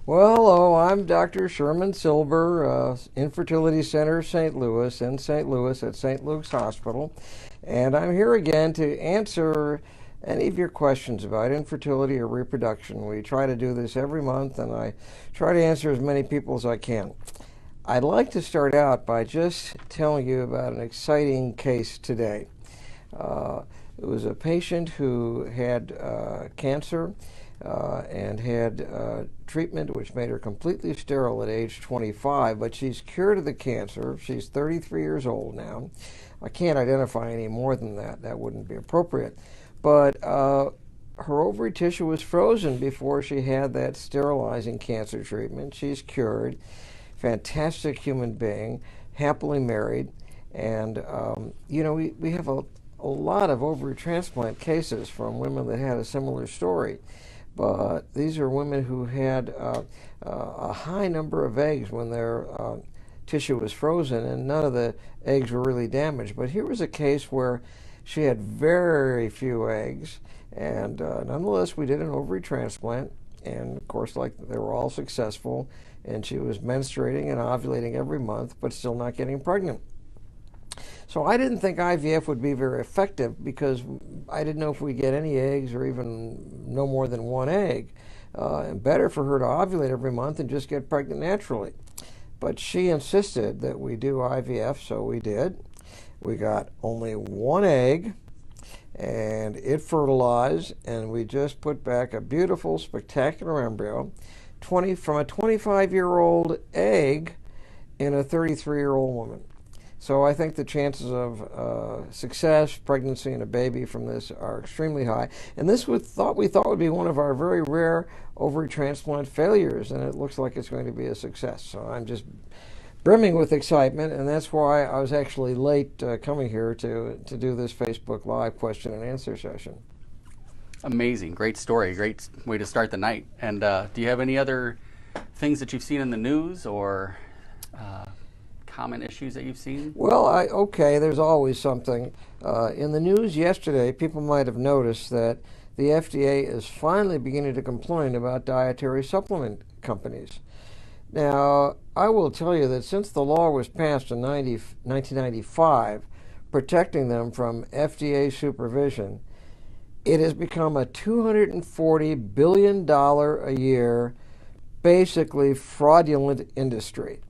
Well, hello, I'm Dr. Sherman Silber, Infertility Center, St. Louis, in St. Louis at St. Luke's Hospital. And I'm here again to answer any of your questions about infertility or reproduction. We try to do this every month, and I try to answer as many people as I can. I'd like to start out by just telling you about an exciting case today. It was a patient who had cancer and had treatment which made her completely sterile at age 25, but she's cured of the cancer. She's 33 years old now. I can't identify any more than that. That wouldn't be appropriate. But her ovary tissue was frozen before she had that sterilizing cancer treatment. She's cured. Fantastic human being, happily married. And, we have a lot of ovary transplant cases from women that had a similar story. But these are women who had a high number of eggs when their tissue was frozen, and none of the eggs were really damaged. But here was a case where she had very few eggs, and nonetheless, we did an ovary transplant. And of course, they were all successful, and she was menstruating and ovulating every month, but still not getting pregnant. So I didn't think IVF would be very effective because I didn't know if we'd get any eggs or even no more than one egg. And better for her to ovulate every month and just get pregnant naturally. But she insisted that we do IVF, so we did. We got only one egg, and it fertilized, and we just put back a beautiful, spectacular embryo from a 25-year-old egg in a 33-year-old woman. So I think the chances of success, pregnancy, and a baby from this are extremely high. And this we thought would be one of our very rare ovary transplant failures, and it looks like it's going to be a success. So I'm just brimming with excitement, and that's why I was actually late coming here to do this Facebook Live question and answer session. Amazing. Great story. Great way to start the night. And do you have any other things that you've seen in the news or common issues that you've seen? Well, there's always something. In the news yesterday, people might have noticed that the FDA is finally beginning to complain about dietary supplement companies. Now, I will tell you that since the law was passed in 1995, protecting them from FDA supervision, it has become a $240 billion a year, basically fraudulent industry.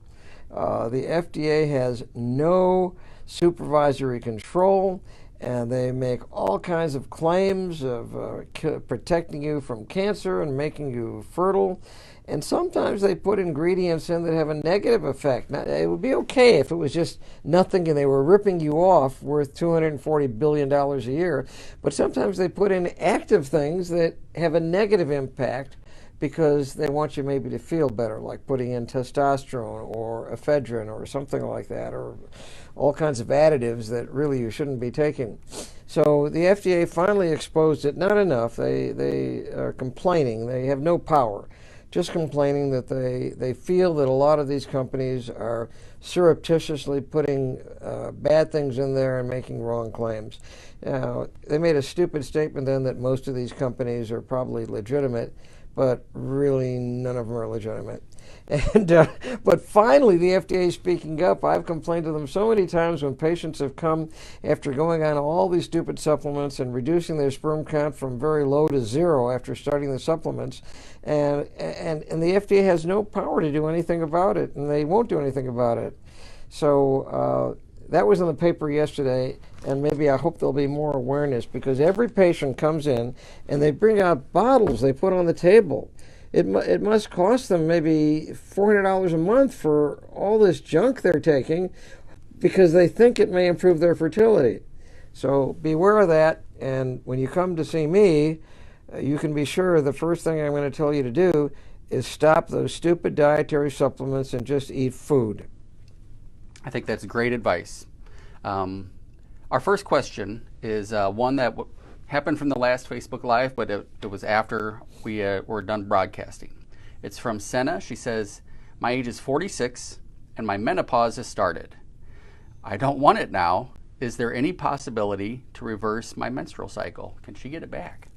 The FDA has no supervisory control, and they make all kinds of claims of protecting you from cancer and making you fertile. And sometimes they put ingredients in that have a negative effect. Now, it would be okay if it was just nothing and they were ripping you off worth $240 billion a year. But sometimes they put in active things that have a negative impact because they want you maybe to feel better, like putting in testosterone or ephedrine or something like that, or all kinds of additives that really you shouldn't be taking. So the FDA finally exposed it. Not enough. They are complaining. They have no power. Just complaining that they feel that a lot of these companies are surreptitiously putting bad things in there and making wrong claims. They made a stupid statement then that most of these companies are probably legitimate, but really none of them are legitimate. And but finally, the FDA is speaking up. I've complained to them so many times when patients have come after going on all these stupid supplements and reducing their sperm count from very low to zero after starting the supplements, and the FDA has no power to do anything about it, and they won't do anything about it. So that was in the paper yesterday, and maybe I hope there'll be more awareness, because every patient comes in and they bring out bottles they put on the table. It must cost them maybe $400 a month for all this junk they're taking because they think it may improve their fertility. So beware of that, and when you come to see me, you can be sure the first thing I'm going to tell you to do is stop those stupid dietary supplements and just eat food. I think that's great advice. Our first question is one that happened from the last Facebook Live, but it was after we were done broadcasting. It's from Senna. She says, "My age is 46 and my menopause has started. I don't want it now. Is there any possibility to reverse my menstrual cycle? Can she get it back?"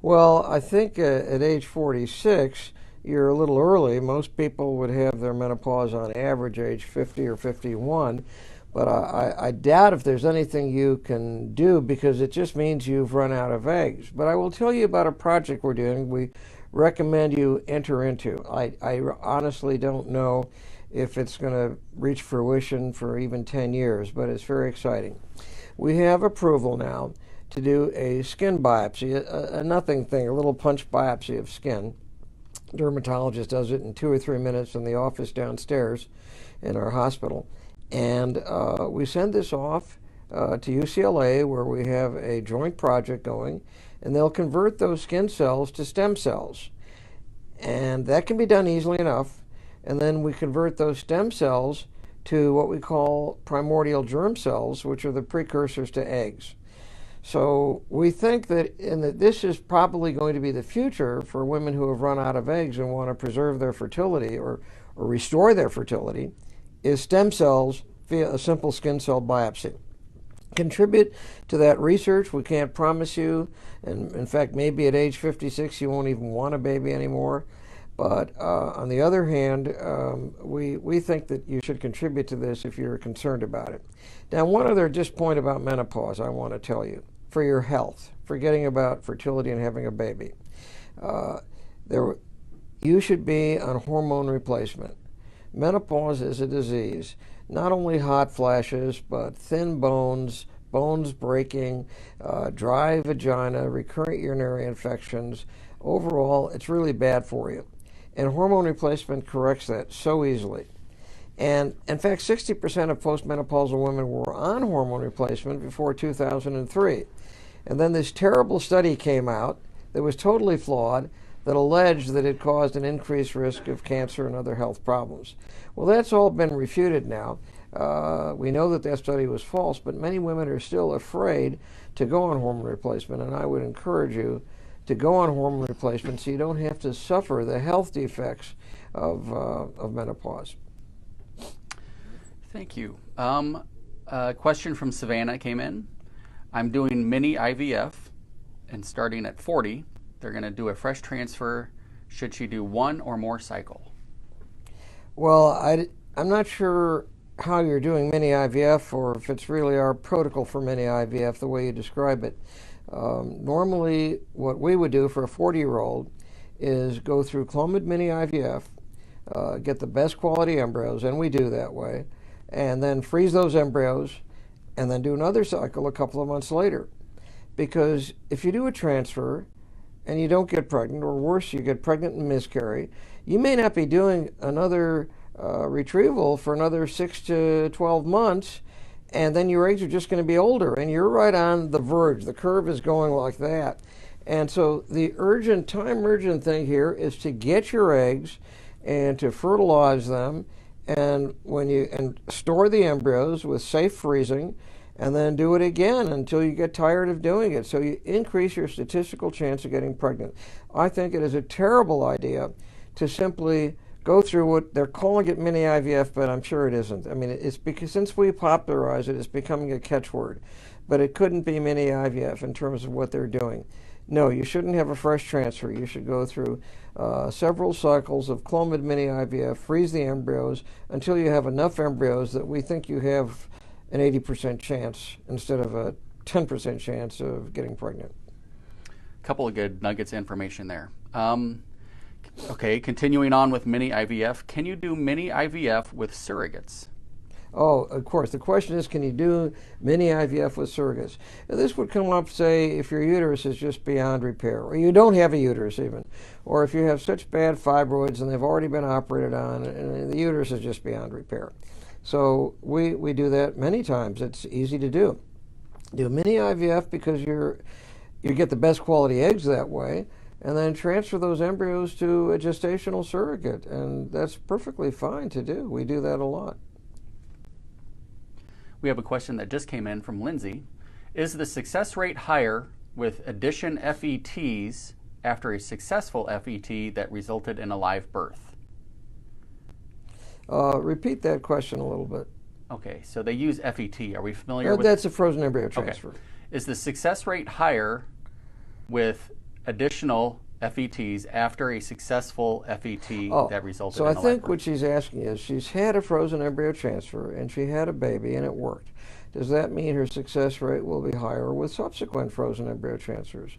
Well, I think at age 46, you're a little early. Most people would have their menopause on average age 50 or 51. But I doubt if there's anything you can do, because it just means you've run out of eggs. But I will tell you about a project we're doing. We recommend you enter into. I honestly don't know if it's going to reach fruition for even 10 years, but it's very exciting. We have approval now to do a skin biopsy, a nothing thing, a little punch biopsy of skin. Dermatologist does it in 2 or 3 minutes in the office downstairs in our hospital. And we send this off to UCLA, where we have a joint project going, and they'll convert those skin cells to stem cells. And that can be done easily enough. And then we convert those stem cells to what we call primordial germ cells, which are the precursors to eggs. So we think that this is probably going to be the future for women who have run out of eggs and want to preserve their fertility or restore their fertility, is stem cells via a simple skin cell biopsy. Contribute to that research. We can't promise you, and in fact, maybe at age 56 you won't even want a baby anymore. But on the other hand, we think that you should contribute to this if you're concerned about it. Now, one other just point about menopause I want to tell you. For your health, forgetting about fertility and having a baby, you should be on hormone replacement. Menopause is a disease. Not only hot flashes, but thin bones, bones breaking, dry vagina, recurrent urinary infections. Overall, it's really bad for you. And hormone replacement corrects that so easily. And in fact, 60% of postmenopausal women were on hormone replacement before 2003. And then this terrible study came out that was totally flawed, that alleged that it caused an increased risk of cancer and other health problems. Well, that's all been refuted now. We know that study was false, but many women are still afraid to go on hormone replacement, and I would encourage you to go on hormone replacement so you don't have to suffer the health defects of menopause. Thank you. A question from Savannah came in. I'm doing mini IVF, and starting at 40, they're going to do a fresh transfer. Should she do one or more cycle? Well, I'm not sure how you're doing mini IVF, or if it's really our protocol for mini IVF the way you describe it. Normally, what we would do for a 40-year-old is go through Clomid mini IVF, get the best quality embryos, and we do that way, and then freeze those embryos, and then do another cycle a couple of months later. Because if you do a transfer and you don't get pregnant, or worse, you get pregnant and miscarry, you may not be doing another retrieval for another 6 to 12 months, and then your eggs are just going to be older, and you're right on the verge. The curve is going like that. And so the time urgent thing here is to get your eggs and to fertilize them, and store the embryos with safe freezing, and then do it again until you get tired of doing it. So you increase your statistical chance of getting pregnant. I think it is a terrible idea to simply go through what they're calling it mini IVF, but I'm sure it isn't. I mean, it's because since we popularized it, it's becoming a catchword. But it couldn't be mini IVF in terms of what they're doing. No, you shouldn't have a fresh transfer. You should go through several cycles of Clomid mini IVF, freeze the embryos until you have enough embryos that we think you have an 80% chance instead of a 10% chance of getting pregnant. A couple of good nuggets of information there. Okay, continuing on with mini IVF, can you do mini IVF with surrogates? Oh, of course. The question is, can you do mini IVF with surrogates? Now, this would come up, say, if your uterus is just beyond repair, or you don't have a uterus even, or if you have such bad fibroids and they've already been operated on and the uterus is just beyond repair. So we do that many times. It's easy to do. Do mini IVF because you get the best quality eggs that way, and then transfer those embryos to a gestational surrogate, and that's perfectly fine to do. We do that a lot. We have a question that just came in from Lindsay. Is the success rate higher with addition FETs after a successful FET that resulted in a live birth? Repeat that question a little bit. Okay, so they use FET. Are we familiar with that's a frozen embryo transfer. Okay. Is the success rate higher with additional FETs after a successful FET that resulted so in I a live think birth. what she's asking is she's had a frozen embryo transfer and she had a baby and it worked. Does that mean her success rate will be higher with subsequent frozen embryo transfers?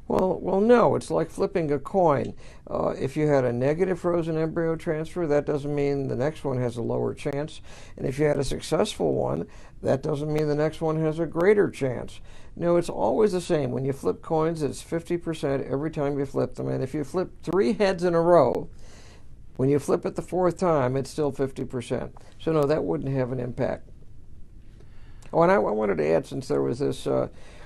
Well, no. It's like flipping a coin. If you had a negative frozen embryo transfer, that doesn't mean the next one has a lower chance. And if you had a successful one, that doesn't mean the next one has a greater chance. No, it's always the same. When you flip coins, it's 50% every time you flip them. And if you flip 3 heads in a row, when you flip it the 4th time, it's still 50%. So no, that wouldn't have an impact. Oh, and I wanted to add, since there was this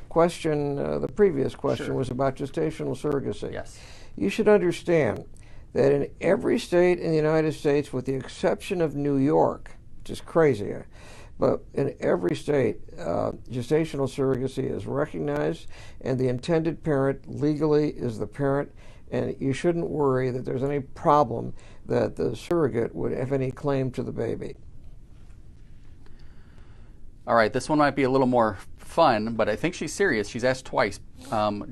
question, the previous question Sure. was about gestational surrogacy. Yes. You should understand that in every state in the United States, with the exception of New York, which is crazy, but in every state, gestational surrogacy is recognized, and the intended parent legally is the parent, and you shouldn't worry that there's any problem that the surrogate would have any claim to the baby. All right, this one might be a little more fun, but I think she's serious. She's asked twice.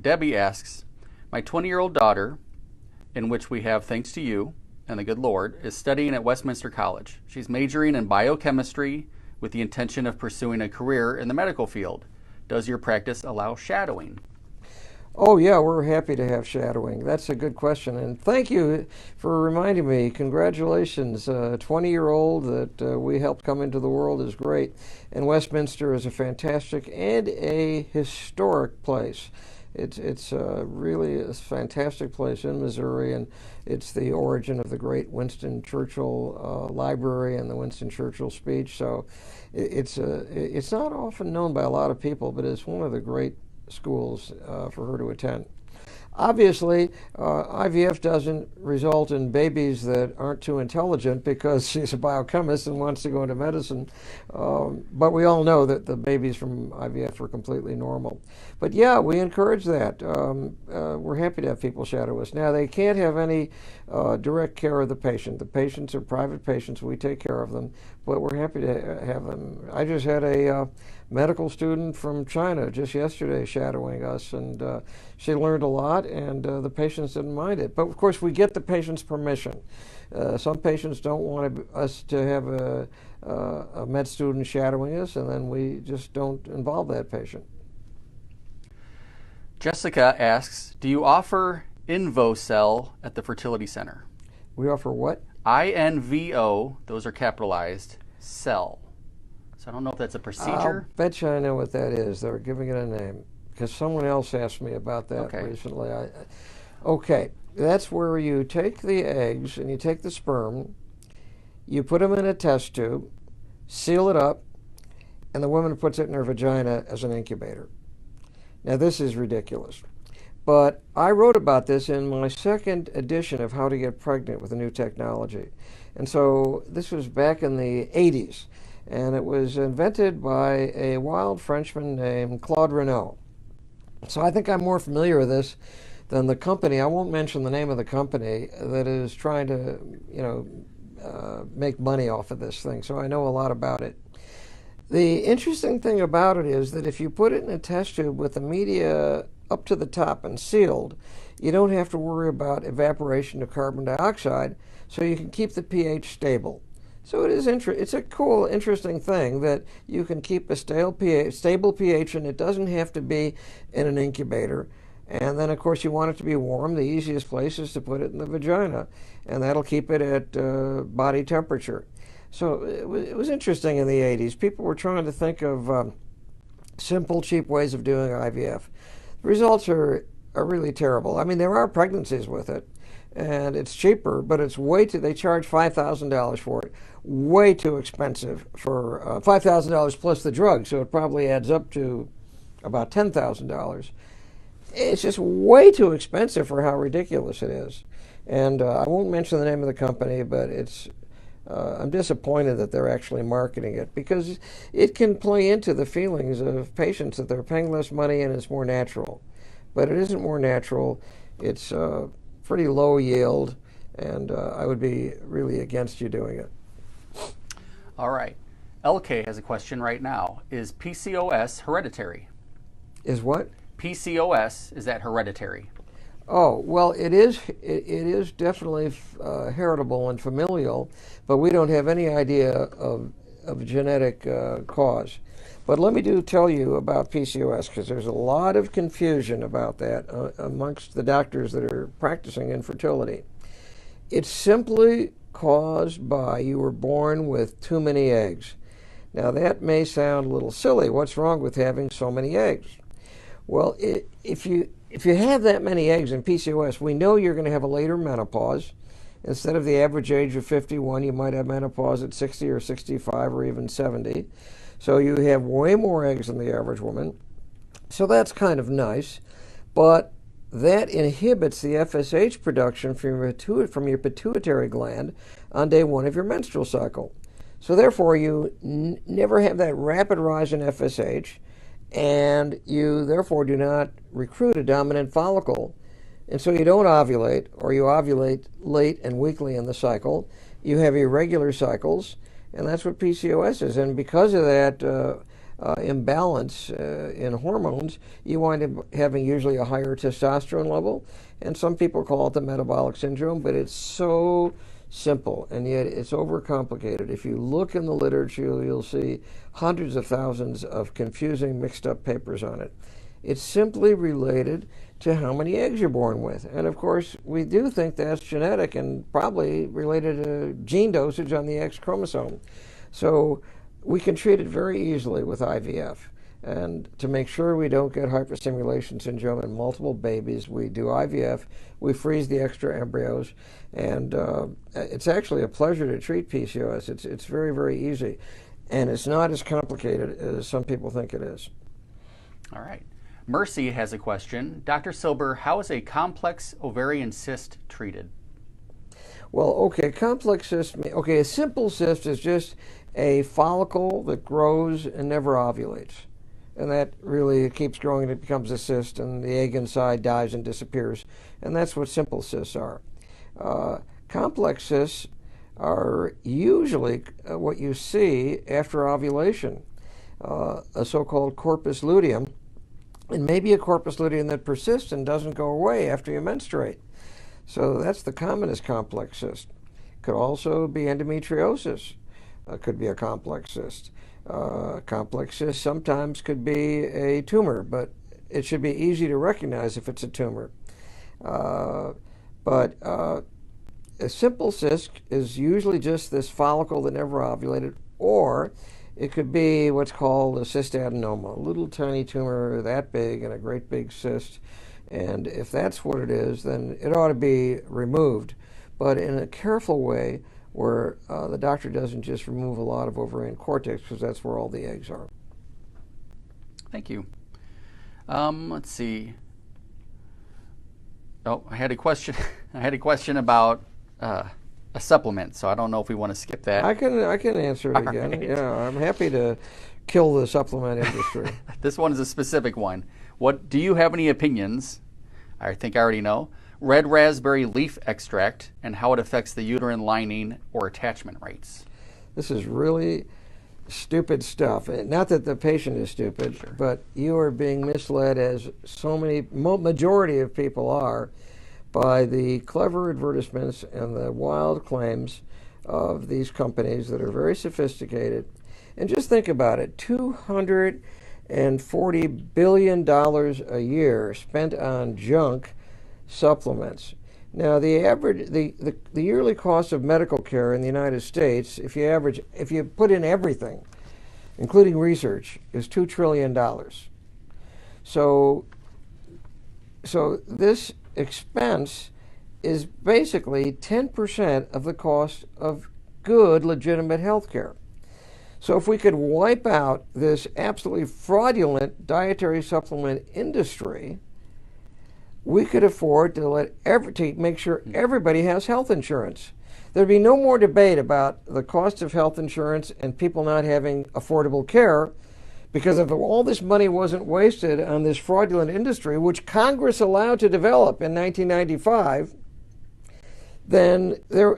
Debbie asks, my 20-year-old daughter, in which we have thanks to you and the good Lord, is studying at Westminster College. She's majoring in biochemistry with the intention of pursuing a career in the medical field. Does your practice allow shadowing? Oh, yeah, we're happy to have shadowing. That's a good question. And thank you for reminding me. Congratulations. A 20-year-old that we helped come into the world is great. And Westminster is a fantastic and a historic place. It's really a fantastic place in Missouri, and it's the origin of the great Winston Churchill library and the Winston Churchill speech. So it's not often known by a lot of people, but it's one of the great schools for her to attend. Obviously, IVF doesn't result in babies that aren't too intelligent because she's a biochemist and wants to go into medicine. But we all know that the babies from IVF are completely normal. But yeah, we encourage that. We're happy to have people shadow us. Now, they can't have any direct care of the patient. The patients are private patients. We take care of them. But we're happy to have them. I just had a medical student from China just yesterday shadowing us, and she learned a lot, and the patients didn't mind it. But of course, we get the patient's permission. Some patients don't want us to have a med student shadowing us, and then we just don't involve that patient. Jessica asks, do you offer InvoCell at the fertility center? We offer what? INVO, those are capitalized, cell. So I don't know if that's a procedure. I'll bet you I know what that is. They're giving it a name, because someone else asked me about that Okay. recently. Okay, that's where you take the eggs and you take the sperm, you put them in a test tube, seal it up, and the woman puts it in her vagina as an incubator. Now, this is ridiculous. But I wrote about this in my 2nd edition of How to Get Pregnant with a New Technology. And so this was back in the 80s. And it was invented by a wild Frenchman named Claude Renault. So I think I'm more familiar with this than the company. I won't mention the name of the company that is trying to, make money off of this thing. So I know a lot about it. The interesting thing about it is that if you put it in a test tube with the media up to the top and sealed, you don't have to worry about evaporation of carbon dioxide, so you can keep the pH stable. So it's a cool, interesting thing that you can keep a stable pH, and it doesn't have to be in an incubator. And then, of course, you want it to be warm. The easiest place is to put it in the vagina, and that'll keep it at body temperature. So it was interesting in the 80s. People were trying to think of simple, cheap ways of doing IVF. The results are really terrible. I mean, there are pregnancies with it, and it's cheaper, but it's they charge $5,000 for it. Way too expensive for $5,000 plus the drug, so it probably adds up to about $10,000. It's just way too expensive for how ridiculous it is. And I won't mention the name of the company, but I'm disappointed that they're actually marketing it, because it can play into the feelings of patients that they're paying less money and it's more natural. But it isn't more natural. It's pretty low yield, and I would be really against you doing it. All right. LK has a question right now. Is PCOS hereditary? Is what? PCOS, is that hereditary? Oh, well, it is definitely heritable and familial, but we don't have any idea of genetic cause. But let me tell you about PCOS because there's a lot of confusion about that amongst the doctors that are practicing infertility. It's simply caused by you were born with too many eggs. Now that may sound a little silly. What's wrong with having so many eggs? Well, if you have that many eggs in PCOS, we know you're going to have a later menopause. Instead of the average age of 51, you might have menopause at 60 or 65 or even 70. So you have way more eggs than the average woman. So that's kind of nice. But that inhibits the FSH production from your pituitary gland on day one of your menstrual cycle. So therefore, you never have that rapid rise in FSH, and you therefore do not recruit a dominant follicle. And so you don't ovulate, or you ovulate late and weakly in the cycle. You have irregular cycles, and that's what PCOS is. And because of that imbalance in hormones, you wind up having usually a higher testosterone level. And some people call it the metabolic syndrome, but it's so simple, and yet it's overcomplicated. If you look in the literature, you'll see hundreds of thousands of confusing, mixed up papers on it. It's simply related to how many eggs you're born with. And of course, we do think that's genetic and probably related to gene dosage on the X chromosome. So we can treat it very easily with IVF. And to make sure we don't get hyperstimulation syndrome in multiple babies, we do IVF, we freeze the extra embryos, and it's actually a pleasure to treat PCOS. It's very, very easy, and it's not as complicated as some people think it is. All right. Mercy has a question. Dr. Silber, how is a complex ovarian cyst treated? Well, okay, complex cyst, okay, a simple cyst is just a follicle that grows and never ovulates. And that really keeps growing and it becomes a cyst, and the egg inside dies and disappears. And that's what simple cysts are. Complex cysts are usually what you see after ovulation, a so-called corpus luteum, and maybe a corpus luteum that persists and doesn't go away after you menstruate. So that's the commonest complex cyst. Could also be endometriosis. Could be a complex cyst. Complex cyst sometimes could be a tumor, but it should be easy to recognize if it's a tumor. But a simple cyst is usually just this follicle that never ovulated, or it could be what's called a cystadenoma, a little tiny tumor that big and a great big cyst. And if that's what it is, then it ought to be removed, but in a careful way where the doctor doesn't just remove a lot of ovarian cortex, because that's where all the eggs are. Thank you. Let's see. Oh, I had a question. I had a question about a supplement, so I don't know if we want to skip that. I can answer it again. Right. Yeah, I'm happy to kill the supplement industry. This one is a specific one. What do you have any opinions? I think I already know. Red raspberry leaf extract and how it affects the uterine lining or attachment rates. This is really stupid stuff. Not that the patient is stupid, Sure. but you are being misled, as so many, majority of people are, by the clever advertisements and the wild claims of these companies that are very sophisticated. And just think about it, $240 billion a year spent on junk supplements. Now, the yearly cost of medical care in the United States, if you put in everything, including research, is $2 trillion. So this expense is basically 10% of the cost of good, legitimate health care. So if we could wipe out this absolutely fraudulent dietary supplement industry, we could afford to make sure everybody has health insurance. There'd be no more debate about the cost of health insurance and people not having affordable care, because if all this money wasn't wasted on this fraudulent industry, which Congress allowed to develop in 1995, then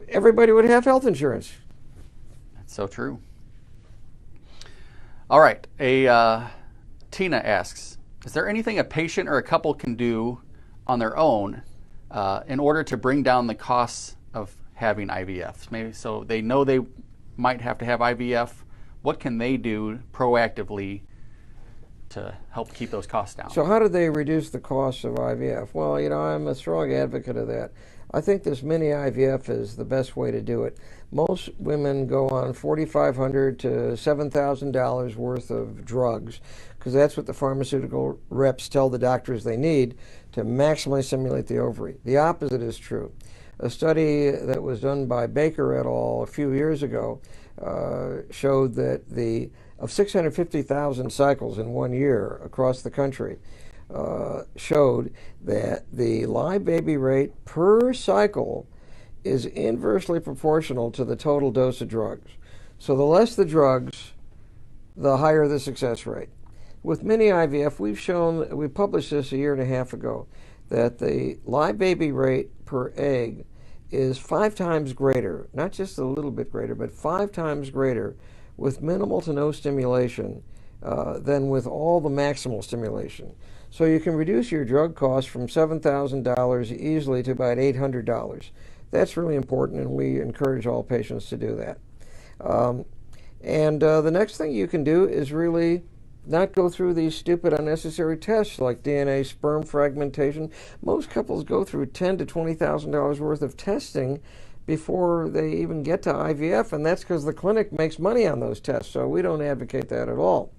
everybody would have health insurance. That's so true. All right. Tina asks, is there anything a patient or a couple can do on their own in order to bring down the costs of having IVF? Maybe so they know they might have to have IVF. What can they do proactively to help keep those costs down? So how do they reduce the costs of IVF? Well, I'm a strong advocate of that. I think this mini IVF is the best way to do it. Most women go on $4,500 to $7,000 worth of drugs because that's what the pharmaceutical reps tell the doctors they need to maximally stimulate the ovary. The opposite is true. A study that was done by Baker et al. A few years ago showed that of 650,000 cycles in 1 year across the country, showed that the live baby rate per cycle is inversely proportional to the total dose of drugs. So the less the drugs, the higher the success rate. With mini IVF, we published this a year and a half ago, that the live baby rate per egg is 5 times greater, not just a little bit greater, but 5 times greater with minimal to no stimulation than with all the maximal stimulation. So you can reduce your drug costs from $7,000 easily to about $800. That's really important, and we encourage all patients to do that. The next thing you can do is really not go through these stupid unnecessary tests like DNA sperm fragmentation. Most couples go through $10,000 to $20,000 worth of testing before they even get to IVF, and that's because the clinic makes money on those tests, so we don't advocate that at all.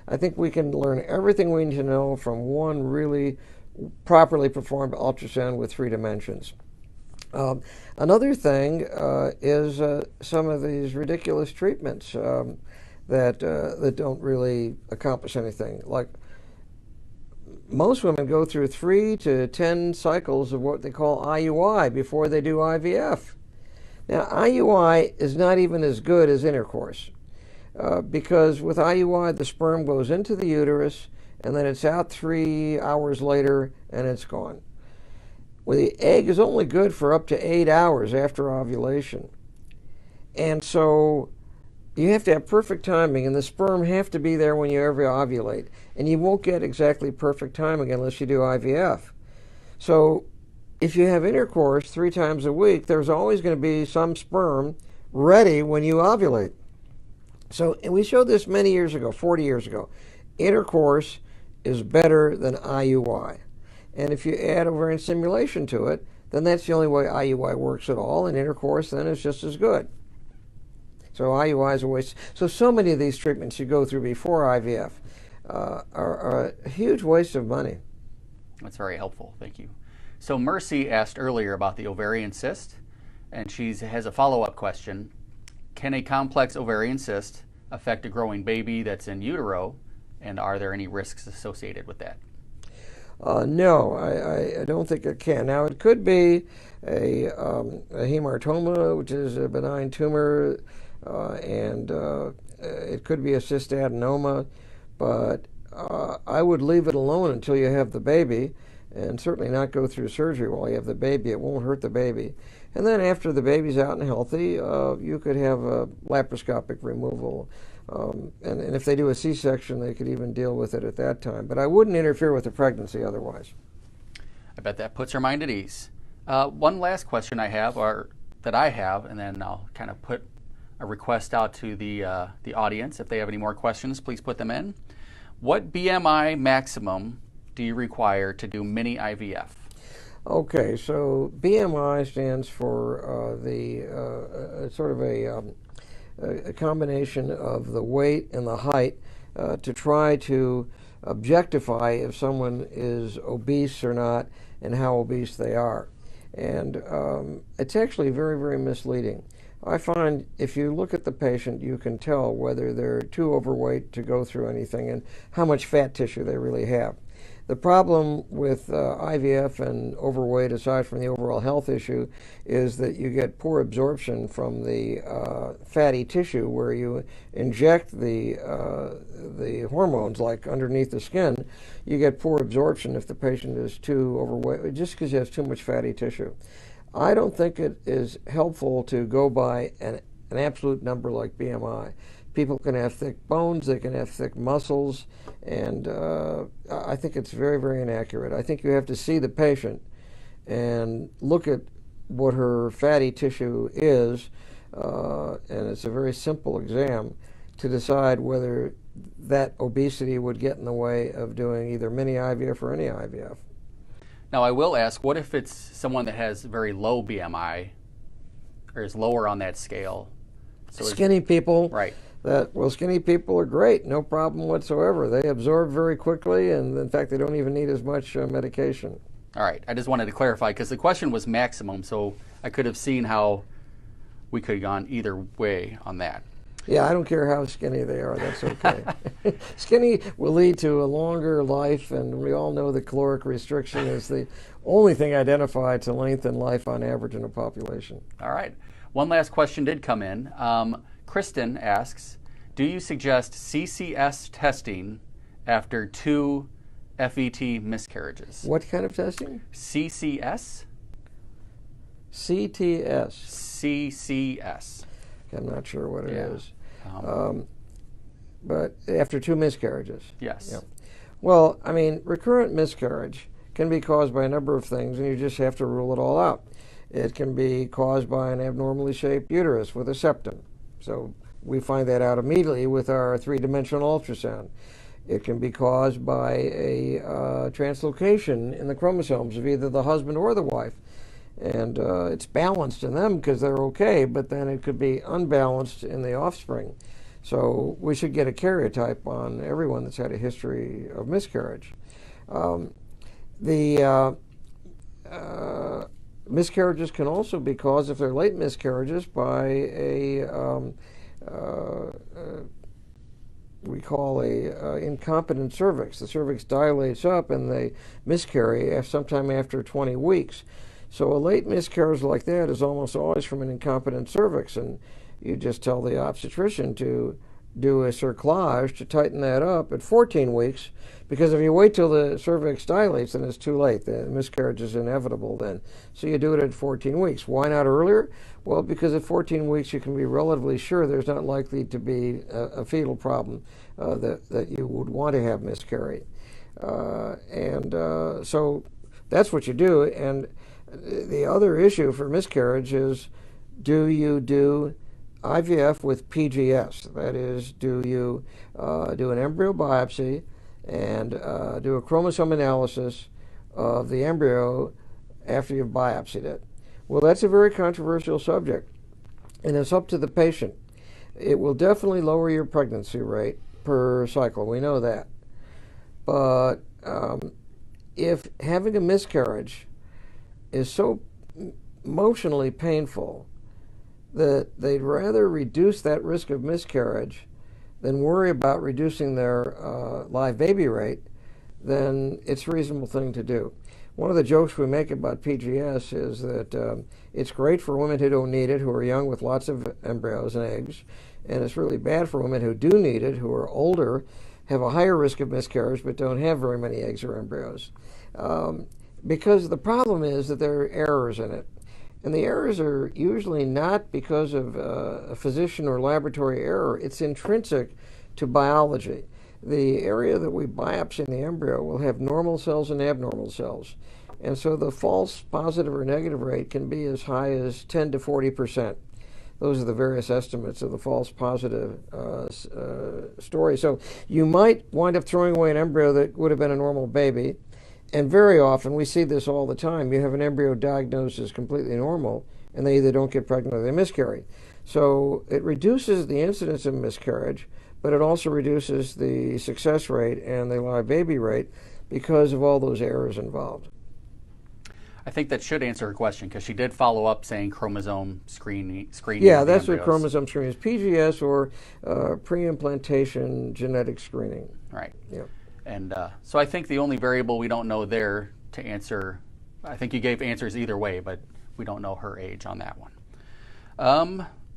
I think we can learn everything we need to know from one really properly performed ultrasound with 3 dimensions. Another thing is some of these ridiculous treatments that don't really accomplish anything. Like, most women go through 3 to 10 cycles of what they call IUI before they do IVF. Now, IUI is not even as good as intercourse because with IUI, the sperm goes into the uterus and then it's out 3 hours later and it's gone. Well, the egg is only good for up to 8 hours after ovulation. And so you have to have perfect timing, and the sperm have to be there when you ever ovulate. And you won't get exactly perfect timing unless you do IVF. So if you have intercourse 3 times a week, there's always going to be some sperm ready when you ovulate. So, and we showed this many years ago, 40 years ago. Intercourse is better than IUI. And if you add ovarian stimulation to it, then that's the only way IUI works at all, and intercourse then is just as good. So IUI is a waste. So many of these treatments you go through before IVF are a huge waste of money. That's very helpful. Thank you. So Mercy asked earlier about the ovarian cyst, and she has a follow-up question. Can a complex ovarian cyst affect a growing baby that's in utero, and are there any risks associated with that? No, I don't think it can. Now, it could be a hematoma, which is a benign tumor, and it could be a cystadenoma, but I would leave it alone until you have the baby, and certainly not go through surgery while you have the baby. It won't hurt the baby. And then after the baby's out and healthy, you could have a laparoscopic removal. And if they do a C-section, they could even deal with it at that time. But I wouldn't interfere with the pregnancy otherwise. I bet that puts her mind at ease. One last question I have, and then I'll kind of put a request out to the audience. If they have any more questions, please put them in. What BMI maximum do you require to do mini IVF? Okay, so BMI stands for sort of a combination of the weight and the height to try to objectify if someone is obese or not and how obese they are. And it's actually very, very misleading. I find if you look at the patient, you can tell whether they're too overweight to go through anything and how much fat tissue they really have. The problem with IVF and overweight, aside from the overall health issue, is that you get poor absorption from the fatty tissue where you inject the hormones, like underneath the skin. You get poor absorption if the patient is too overweight, just because you have too much fatty tissue. I don't think it is helpful to go by an absolute number like BMI. People can have thick bones, they can have thick muscles, and I think it's very, very inaccurate. I think you have to see the patient and look at what her fatty tissue is, and it's a very simple exam to decide whether that obesity would get in the way of doing either mini IVF or any IVF. Now, I will ask, what if it's someone that has very low BMI or is lower on that scale? So skinny people, right. Skinny people are great, no problem whatsoever. They absorb very quickly, and in fact, they don't even need as much medication. All right, I just wanted to clarify because the question was maximum, so I could have seen how we could have gone either way on that. Yeah, I don't care how skinny they are, that's okay. Skinny will lead to a longer life, and we all know that caloric restriction is the only thing identified to lengthen life on average in a population. All right. One last question did come in. Kristen asks, do you suggest CCS testing after 2 FET miscarriages? What kind of testing? CCS? CTS. CCS. I'm not sure what it is. But after 2 miscarriages. Yes. Yeah. Well, I mean, recurrent miscarriage can be caused by a number of things, and you just have to rule it all out. It can be caused by an abnormally shaped uterus with a septum. So we find that out immediately with our 3-dimensional ultrasound. It can be caused by a translocation in the chromosomes of either the husband or the wife. And it's balanced in them because they're okay, but then it could be unbalanced in the offspring. So we should get a karyotype on everyone that's had a history of miscarriage. Miscarriages can also be caused, if they're late miscarriages, by we call a incompetent cervix. The cervix dilates up and they miscarry sometime after 20 weeks. So a late miscarriage like that is almost always from an incompetent cervix, and you just tell the obstetrician to do a cerclage to tighten that up at 14 weeks, because if you wait till the cervix dilates, then it's too late. The miscarriage is inevitable then. So you do it at 14 weeks. Why not earlier? Well, because at 14 weeks you can be relatively sure there's not likely to be a fetal problem that you would want to have miscarry. So that's what you do. And the other issue for miscarriage is, do you do IVF with PGS? That is, do you do an embryo biopsy and do a chromosome analysis of the embryo after you've biopsied it? Well, that's a very controversial subject, and it's up to the patient. It will definitely lower your pregnancy rate per cycle. We know that. But if having a miscarriage is so emotionally painful that they'd rather reduce that risk of miscarriage than worry about reducing their live baby rate, then it's a reasonable thing to do. One of the jokes we make about PGS is that it's great for women who don't need it, who are young with lots of embryos and eggs, and it's really bad for women who do need it, who are older, have a higher risk of miscarriage, but don't have very many eggs or embryos. Because the problem is that there are errors in it. And the errors are usually not because of a physician or laboratory error. It's intrinsic to biology. The area that we biopsy in the embryo will have normal cells and abnormal cells. And so the false positive or negative rate can be as high as 10 to 40%. Those are the various estimates of the false positive story. So you might wind up throwing away an embryo that would have been a normal baby. And very often, we see this all the time, you have an embryo diagnosed as completely normal, and they either don't get pregnant or they miscarry. So it reduces the incidence of miscarriage, but it also reduces the success rate and the live baby rate because of all those errors involved. I think that should answer her question, because she did follow up saying chromosome screening. Yeah, that's what chromosome screening is, PGS, or pre-implantation genetic screening. Right. Yeah. And so I think the only variable we don't know there to answer, I think you gave answers either way, but we don't know her age on that one.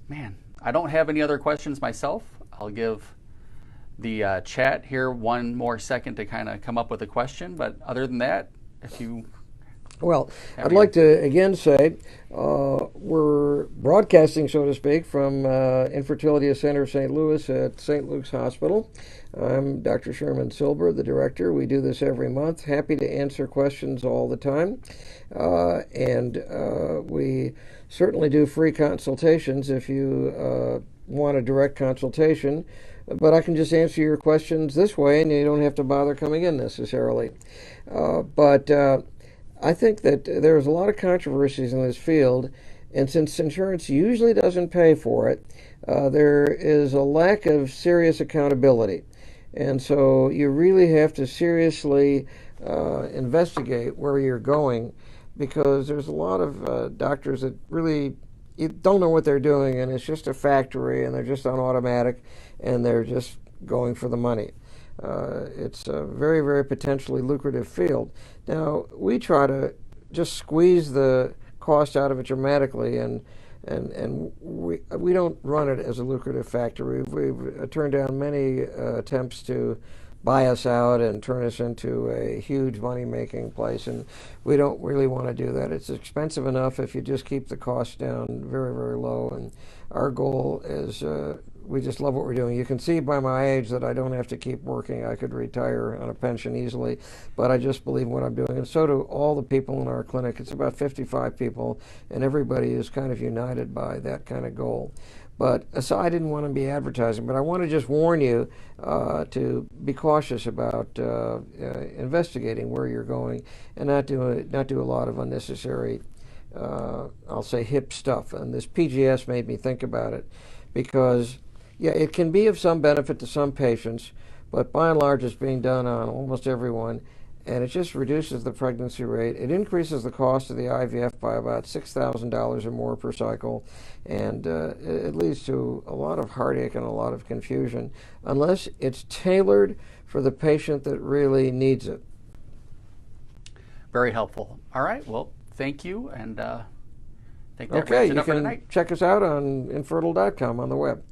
Man, I don't have any other questions myself. I'll give the chat here one more second to kind of come up with a question, but other than that, if you Well, How I'd are like you? to again say we're broadcasting, so to speak, from Infertility Center St. Louis at St. Luke's Hospital. I'm Dr. Sherman Silber, the director. We do this every month. Happy to answer questions all the time. And we certainly do free consultations if you want a direct consultation. But I can just answer your questions this way, and you don't have to bother coming in necessarily. But I think that there's a lot of controversies in this field, and since insurance usually doesn't pay for it, there is a lack of serious accountability. And so you really have to seriously investigate where you're going, because there's a lot of doctors that really you don't know what they're doing, and it's just a factory, and they're just on automatic, and they're just going for the money. It's a very, very potentially lucrative field. Now, we try to just squeeze the cost out of it dramatically, and we don't run it as a lucrative factory. We've turned down many attempts to buy us out and turn us into a huge money-making place, and we don't really want to do that. It's expensive enough if you just keep the cost down very, very low, and our goal is we just love what we're doing. You can see by my age that I don't have to keep working. I could retire on a pension easily, but I just believe in what I'm doing, and so do all the people in our clinic. It's about 55 people, and everybody is kind of united by that kind of goal. But so I didn't want to be advertising, but I want to just warn you to be cautious about investigating where you're going, and not do a lot of unnecessary, I'll say, hip stuff. And this PGS made me think about it, because yeah, it can be of some benefit to some patients, but by and large it's being done on almost everyone, and it just reduces the pregnancy rate. It increases the cost of the IVF by about $6,000 or more per cycle, and it leads to a lot of heartache and a lot of confusion unless it's tailored for the patient that really needs it. Very helpful. All right. Well, thank you, and I think that Okay, wraps it you up for can tonight. check us out on infertile.com on the web.